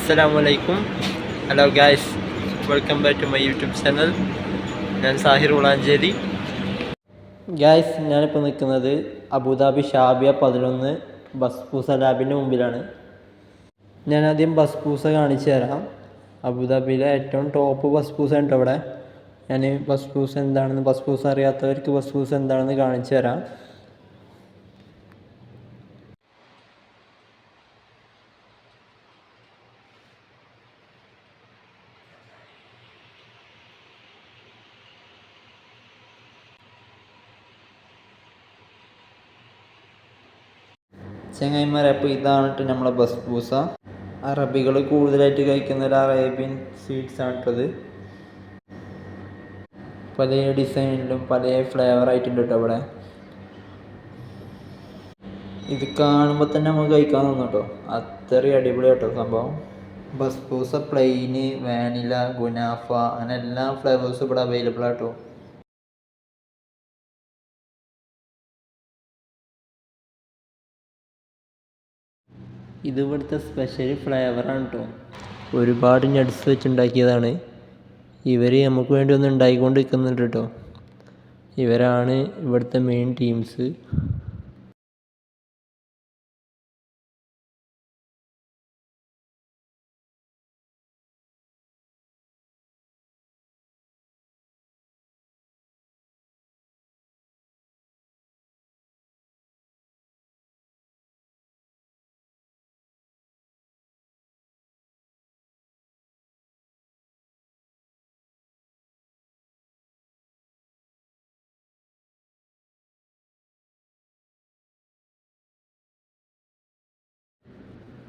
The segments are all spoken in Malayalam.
Assalamualaikum. Hello guys, welcome back to my YouTube channel. ഞാൻ സാഹിർ ഉളാഞ്ചേരി. ഗായ്സ്, ഞാനിപ്പോൾ നിൽക്കുന്നത് അബുദാബി ഷാബിയ 11 ബസ്പൂസ ലാബിൻ്റെ മുമ്പിലാണ്. ഞാൻ ആദ്യം ബസ്പൂസ കാണിച്ചു തരാം. അബുദാബിയിലെ ഏറ്റവും ടോപ്പ് ബസ്പൂസ ഉണ്ട് അവിടെ. ഞാൻ ബസ്പൂസ എന്താണെന്ന്, ബസ്പൂസ അറിയാത്തവർക്ക് ബസ്പൂസ എന്താണെന്ന് കാണിച്ചു തരാം. ചങ്ങായിമാരെ, അപ്പോൾ ഇതാണ് നമ്മളെ ബസ്പൂസ. അറബികൾ കൂടുതലായിട്ട് കഴിക്കുന്ന ഒരു അറേബ്യൻ സ്വീറ്റ്സ് ആണിട്ടത്. പല ഡിസൈനിലും പല ഫ്ലേവർ ആയിട്ടുണ്ട് കേട്ടോ അവിടെ. ഇത് കാണുമ്പോൾ തന്നെ നമുക്ക് കഴിക്കാൻ തോന്നും കേട്ടോ, അത്രയും അടിപൊളി കേട്ടോ സംഭവം. ബസ്പൂസ പ്ലെയിന്, വാനില, ഗുനാഫ, അങ്ങനെ എല്ലാ ഫ്ലേവേഴ്സും ഇവിടെ അവൈലബിൾ ആട്ടോ. ഇത് ഇവിടുത്തെ സ്പെഷ്യൽ ഫ്ലേവറാണ് കേട്ടോ. ഒരുപാട് നട്ട്സ് വെച്ചുണ്ടാക്കിയതാണ്. ഇവർ നമുക്ക് വേണ്ടി ഒന്ന് ഉണ്ടാക്കിക്കൊണ്ട് നിൽക്കുന്നുണ്ട് കേട്ടോ. ഇവരാണ് ഇവിടുത്തെ മെയിൻ ടീംസ്.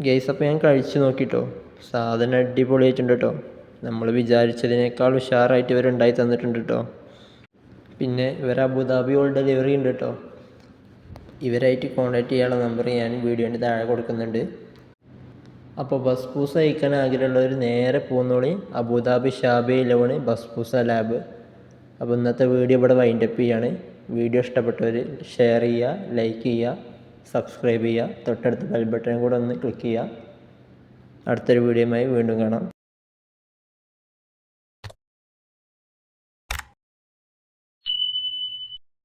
ഗൈസ്, അപ്പോൾ ഞാൻ കഴിച്ച് നോക്കിട്ടോ, സാധനം അടിപൊളിയായിട്ടുണ്ട് കേട്ടോ. നമ്മൾ വിചാരിച്ചതിനേക്കാൾ ഉഷാറായിട്ട് ഇവർ ഉണ്ടായി തന്നിട്ടുണ്ട് കേട്ടോ. പിന്നെ ഇവർ അബുദാബി ഓൾ ഡെലിവറി ഉണ്ട് കേട്ടോ. ഇവരായിട്ട് കോൺടാക്ട് ചെയ്യാനുള്ള നമ്പർ ഞാൻ വീഡിയോൻ്റെ താഴെ കൊടുക്കുന്നുണ്ട്. അപ്പോൾ ബസ്പൂസ കഴിക്കാൻ ആഗ്രഹമുള്ളവർ നേരെ പോകുന്നോളി അബുദാബി ഷാബിയ 11 ബസ്പൂസ ലാബ്. അപ്പോൾ ഇന്നത്തെ വീഡിയോ ഇവിടെ വൈൻഡപ്പ് ചെയ്യാണ്. വീഡിയോ ഇഷ്ടപ്പെട്ടവർ ഷെയർ ചെയ്യുക, ലൈക്ക് ചെയ്യുക, സബ്സ്ക്രൈബ് ചെയ്യുക, തൊട്ടടുത്ത ബെൽ ബട്ടൺ കൂടെ ഒന്ന് ക്ലിക്ക് ചെയ്യുക. അടുത്തൊരു വീഡിയോയുമായി വീണ്ടും കാണാം.